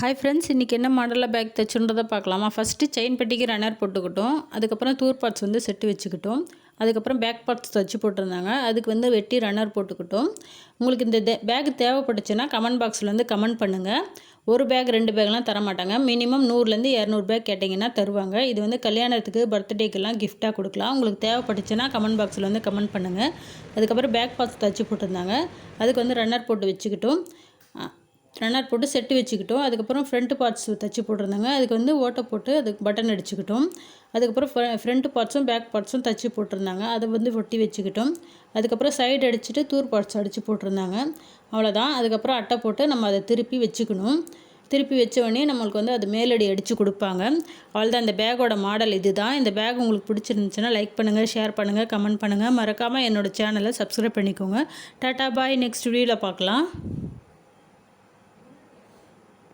Hi friends, இன்றைக்கி என்ன மாடலில் பேக் தைச்சுன்றதை பார்க்கலாமா. ஃபஸ்ட்டு செயின் பெட்டிக்கு ரன்னர் போட்டுக்கிட்டோம். அதுக்கப்புறம் தூர் பார்ட்ஸ் வந்து செட்டு வச்சுக்கிட்டோம். அதுக்கப்புறம் பேக் பார்ட்ஸ் தைச்சி போட்டிருந்தாங்க. அதுக்கு வந்து வெட்டி ரன்னர் போட்டுக்கிட்டோம். உங்களுக்கு இந்த பேக் தேவைப்பட்டுச்சுன்னா கமெண்ட் பாக்ஸில் வந்து கமெண்ட் பண்ணுங்கள். ஒரு பேக் 2 பேக்லாம் தரமாட்டாங்க. மினிமம் 100லேருந்து 200 பேக் கேட்டிங்கன்னா தருவாங்க. இது வந்து கல்யாணத்துக்கு பர்த்டேக்கெல்லாம் கிஃப்டாக கொடுக்கலாம். உங்களுக்கு தேவைப்பட்டுச்சுன்னா கமெண்ட் பாக்ஸில் வந்து கமெண்ட் பண்ணுங்கள். அதுக்கப்புறம் பேக் பார்ட்ஸ் தைச்சி போட்டிருந்தாங்க. அதுக்கு வந்து ரன்னர் போட்டு வச்சுக்கிட்டோம். ரன்னர் போட்டு செட்டு வச்சுக்கிட்டோம். அதுக்கப்புறம் ஃப்ரண்ட் பார்ட்ஸ் தைச்சி போட்டிருந்தாங்க. அதுக்கு வந்து ஓட்டை போட்டு அதுக்கு பட்டன் அடிச்சுக்கிட்டோம். அதுக்கப்புறம் ஃப்ரண்ட் பார்ட்ஸும் பேக் பார்ட்ஸும் தைச்சி போட்டிருந்தாங்க. அதை வந்து ஒட்டி வச்சுக்கிட்டோம். அதுக்கப்புறம் சைடு அடிச்சுட்டு தூர் பார்ட்ஸ் அடித்து போட்டிருந்தாங்க. அவ்வளோதான். அதுக்கப்புறம் அட்டை போட்டு நம்ம அதை திருப்பி வச்சுக்கணும். திருப்பி வச்ச உடனே நம்மளுக்கு வந்து அது மேலடி அடித்து கொடுப்பாங்க. அவ்வளோதான். இந்த பேக்கோட மாடல் இது தான். இந்த பேக் உங்களுக்கு பிடிச்சிருந்துச்சுன்னா லைக் பண்ணுங்கள், ஷேர் பண்ணுங்கள், கமெண்ட் பண்ணுங்கள். மறக்காமல் என்னோடய சேனலை சப்ஸ்கிரைப் பண்ணிக்கோங்க. டாட்டா பாய். நெக்ஸ்ட் வீடியோவில் பார்க்கலாம்.